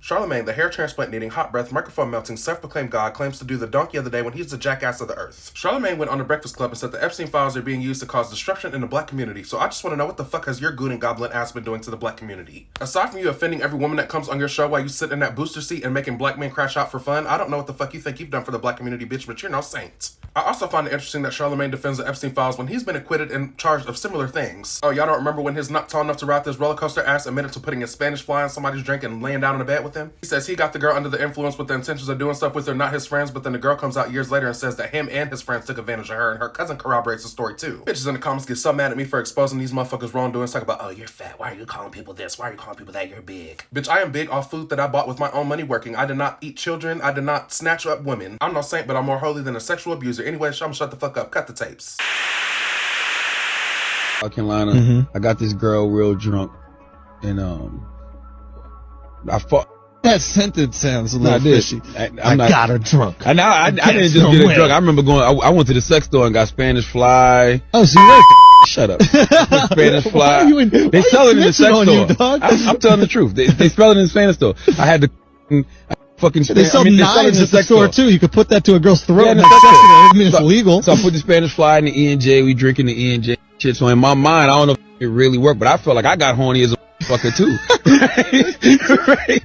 Charlamagne, the hair transplant needing, hot breath, microphone melting, self-proclaimed God, claims to do the donkey of the day when he's the jackass of the earth. Charlamagne went on the Breakfast Club and said the Epstein files are being used to cause disruption in the black community, so I just want to know what the fuck has your goon and goblin ass been doing to the black community? Aside from you offending every woman that comes on your show while you sit in that booster seat and making black men crash out for fun, I don't know what the fuck you think you've done for the black community, bitch, but you're no saint. I also find it interesting that Charlamagne defends the Epstein files when he's been acquitted and charged of similar things. Oh, y'all don't remember when his not tall enough to ride this roller coaster ass admitted to putting a Spanish fly in somebody's drink and laying down in the bed with him? He says he got the girl under the influence with the intentions of doing stuff with her, not his friends, but then the girl comes out years later and says that him and his friends took advantage of her, and her cousin corroborates the story too. Bitches in the comments get so mad at me for exposing these motherfuckers' wrongdoings, talk about, oh, you're fat, why are you calling people this, why are you calling people that, you're big. Bitch, I am big off food that I bought with my own money working. I did not eat children, I did not snatch up women. I'm no saint, but I'm more holy than a sexual abuser. Anyway, I'm gonna shut the fuck up, cut the tapes. South Carolina, I got this girl real drunk, and I fought. That sentence sounds a little fishy. I got her drunk. I didn't just get her drunk. I remember going. I went to the sex store and got Spanish fly. Oh, so you worked. Shut up. Spanish fly. They sell it in the sex store. I'm telling the truth. They sell it in the Spanish store. I had to fucking. They sell knives at the store too. You could put that to a girl's throat. Yeah, And I mean, it's illegal. So I put the Spanish fly in the E&J. We drinking the E&J shit. So in my mind, I don't know if it really worked, but I felt like I got horny as a fucker too. Right?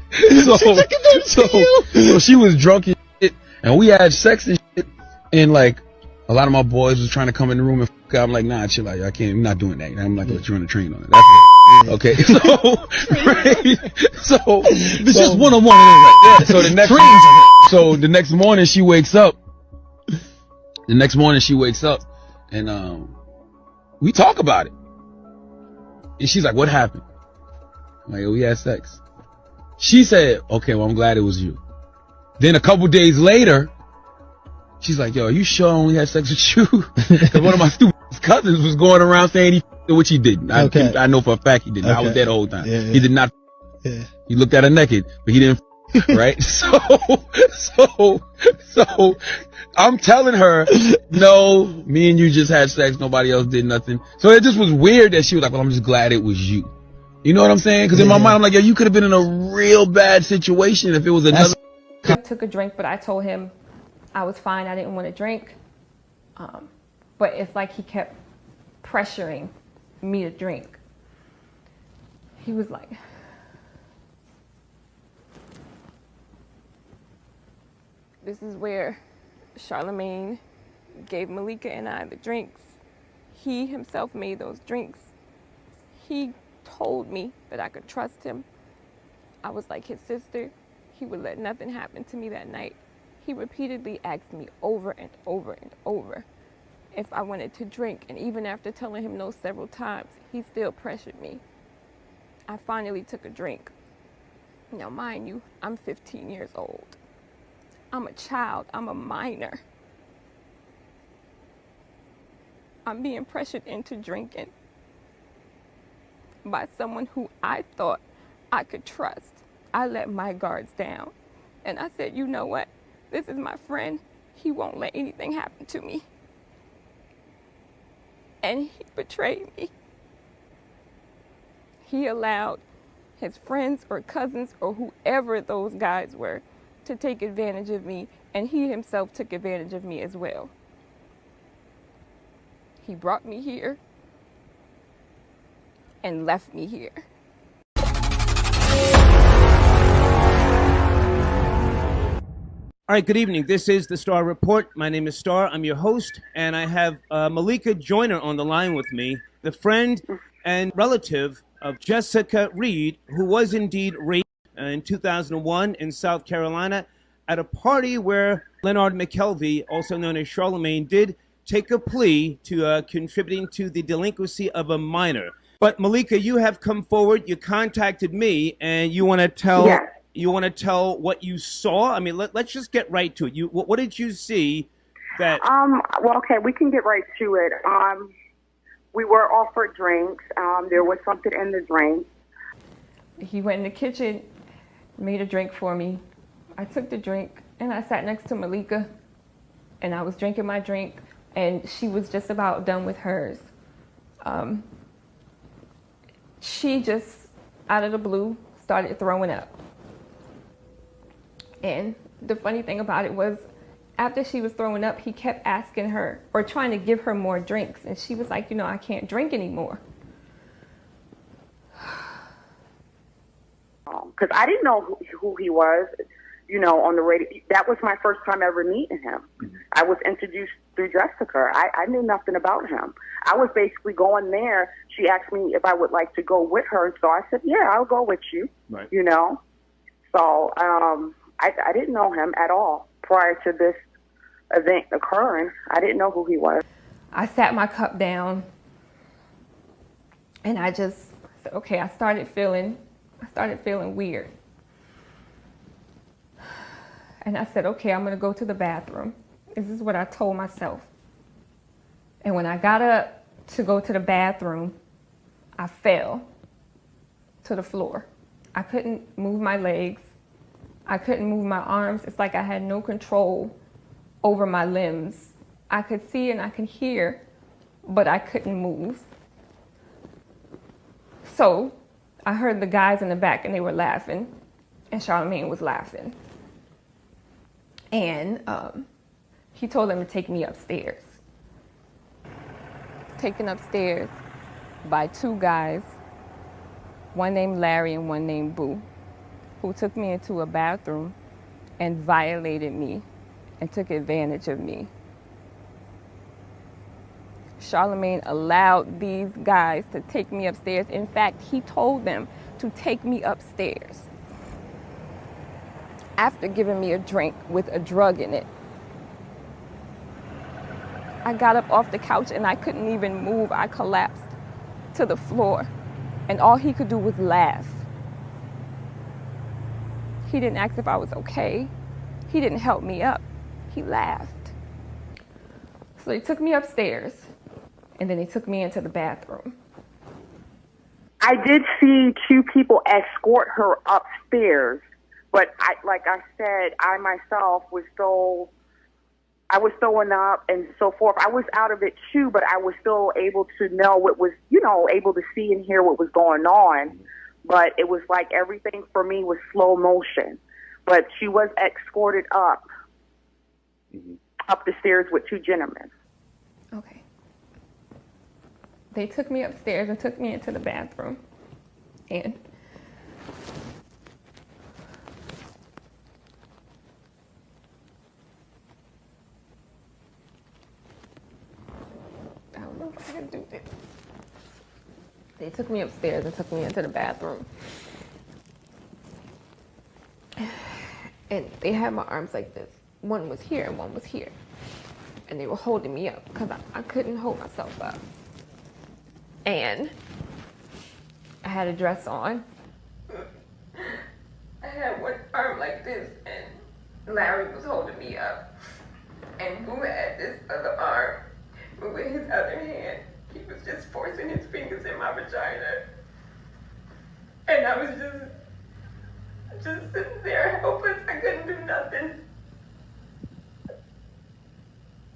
So she was drunk and shit, and we had sex and shit, and like a lot of my boys was trying to come in the room and fuck out. I'm like, nah, chill out, I can't. I'm not doing that. I'm not gonna let you run the train on it. That's it. Okay. So It's just one-on-one anyway. Yeah. So the next morning she wakes up. And we talk about it. And she's like, what happened? I'm like, we had sex. She said, okay, well, I'm glad it was you. Then a couple days later, she's like, yo, are you sure I only had sex with you? Because one of my stupid cousins was going around saying he f***ed, which he didn't. I know for a fact he didn't. Okay. I was there the whole time. Yeah. He did not. Yeah. He looked at her naked, but he didn't f***, right? So I'm telling her, no, me and you just had sex. Nobody else did nothing. So it just was weird that she was like, well, I'm just glad it was you. You know what I'm saying? Because in my mind, I'm like, yo, you could have been in a real bad situation if it was another. I took a drink, but I told him I was fine. I didn't want to drink. But it's like he kept pressuring me to drink. He was like, this is where Charlamagne gave Malika and I the drinks. He himself made those drinks. He told me that I could trust him. I was like his sister. He would let nothing happen to me that night. He repeatedly asked me over and over and over if I wanted to drink, and even after telling him no several times, he still pressured me. I finally took a drink. Now, mind you, I'm 15 years old. I'm a child. I'm a minor. I'm being pressured into drinking by someone who I thought I could trust. I let my guards down. And I said, you know what? This is my friend. He won't let anything happen to me. And he betrayed me. He allowed his friends or cousins or whoever those guys were to take advantage of me, and he himself took advantage of me as well. He brought me here and left me here. All right, good evening. This is the Star Report. My name is Star. I'm your host, and I have Malika Joyner on the line with me, the friend and relative of Jessica Reed, who was indeed raped in 2001 in South Carolina at a party where Leonard McKelvey, also known as Charlamagne, did take a plea to contributing to the delinquency of a minor. But Malika, you have come forward. You contacted me, and you want to tell. Yeah. You want to tell what you saw? I mean, let's just get right to it. What did you see that... Well, okay, we can get right to it. We were offered drinks. There was something in the drink. He went in the kitchen, made a drink for me. I took the drink, and I sat next to Malika, and I was drinking my drink, and she was just about done with hers. She just, out of the blue, started throwing up. And the funny thing about it was, after she was throwing up, he kept asking her or trying to give her more drinks. And she was like, you know, I can't drink anymore. Because I didn't know who he was, you know, on the radio. That was my first time ever meeting him. I was introduced through Jessica. I knew nothing about him. I was basically going there. She asked me if I would like to go with her. So I said, yeah, I'll go with you, right. You know. So I didn't know him at all prior to this event occurring. I didn't know who he was. I sat my cup down and I just said, okay, I started feeling weird. And I said, okay, I'm going to go to the bathroom. This is what I told myself. And when I got up to go to the bathroom, I fell to the floor. I couldn't move my legs. I couldn't move my arms. It's like I had no control over my limbs. I could see and I could hear, but I couldn't move. So I heard the guys in the back and they were laughing, and Charlamagne was laughing. And he told them to take me upstairs. Taken upstairs by two guys, one named Larry and one named Boo, who took me into a bathroom and violated me and took advantage of me. Charlamagne allowed these guys to take me upstairs. In fact, he told them to take me upstairs after giving me a drink with a drug in it. I got up off the couch and I couldn't even move. I collapsed to the floor, and all he could do was laugh. He didn't ask if I was okay. He didn't help me up. He laughed. So they took me upstairs, and then they took me into the bathroom. I did see two people escort her upstairs, but like I said, I myself was I was throwing up and so forth. I was out of it too, but I was still able to know what was, you know, able to see and hear what was going on. But it was like everything for me was slow motion. But she was escorted up the stairs with two gentlemen. Okay. They took me upstairs and took me into the bathroom. And I don't know if I can do this. They took me upstairs and took me into the bathroom. And they had my arms like this. One was here and one was here. And they were holding me up because I couldn't hold myself up. And I had a dress on. I had one arm like this, and Larry was holding me up. And Boo had this other arm, but with his other hand, he was just forcing his fingers in my vagina. And I was just sitting there helpless. I couldn't do nothing.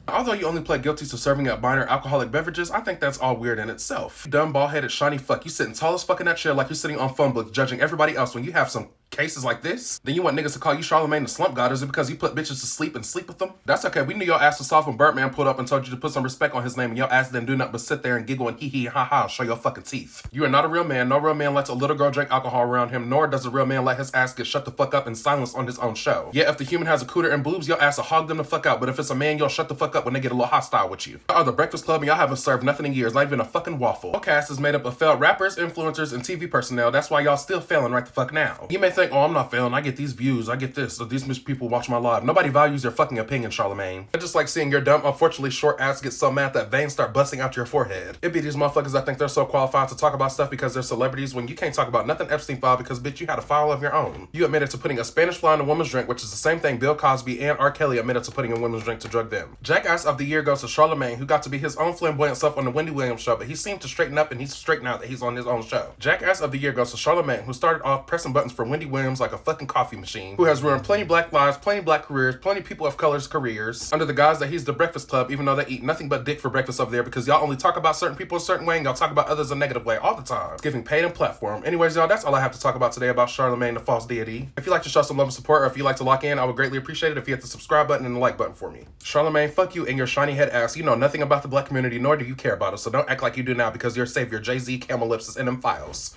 Although you only pled guilty to serving up minor alcoholic beverages, I think that's all weird in itself. Dumb, bald-headed, shiny fuck. You sitting tall as fuck in that chair like you're sitting on phone books judging everybody else when you have some cases like this? Then you want niggas to call you Charlamagne the Slump God? Is it because you put bitches to sleep and sleep with them? That's okay. We knew your ass was soft when Birdman pulled up and told you to put some respect on his name, and your ass didn't do nothing but sit there and giggle and hee hee ha ha and show your fucking teeth. You are not a real man. No real man lets a little girl drink alcohol around him, nor does a real man let his ass get shut the fuck up in silence on his own show. Yeah, if the human has a cooter and boobs, your ass will hog them the fuck out, but if it's a man, you'll shut the fuck up when they get a little hostile with you. Y'all are the Breakfast Club and y'all haven't served nothing in years, not even a fucking waffle. Your cast is made up of failed rappers, influencers, and TV personnel. That's why y'all still failing right the fuck now. You may think, oh, I'm not failing. I get these views. I get this. So these much people watch my live. Nobody values your fucking opinion, Charlamagne. I just like seeing your dumb, unfortunately short ass get so mad that veins start busting out your forehead. It be these motherfuckers that think they're so qualified to talk about stuff because they're celebrities when you can't talk about nothing Epstein file because, bitch, you had a file of your own. You admitted to putting a Spanish fly in a woman's drink, which is the same thing Bill Cosby and R. Kelly admitted to putting in women's drink to drug them. Jackass of the year goes to Charlamagne, who got to be his own flamboyant self on the Wendy Williams show, but he seemed to straighten up and he's straightened out that he's on his own show. Jackass of the year goes to Charlamagne, who started off pressing buttons for Wendy Williams whims like a fucking coffee machine, who has ruined plenty black lives, plenty black careers, plenty people of color's careers, under the guise that he's the Breakfast Club, even though they eat nothing but dick for breakfast over there, because y'all only talk about certain people a certain way and y'all talk about others a negative way all the time. It's giving paid and platform. Anyways, y'all, that's all I have to talk about today about Charlamagne the false deity. If you'd like to show some love and support, or if you'd like to lock in, I would greatly appreciate it if you hit the subscribe button and the like button for me. Charlamagne, fuck you and your shiny head ass. You know nothing about the black community, nor do you care about us, so don't act like you do now because your savior Jay-Z Camel Lips is in them files.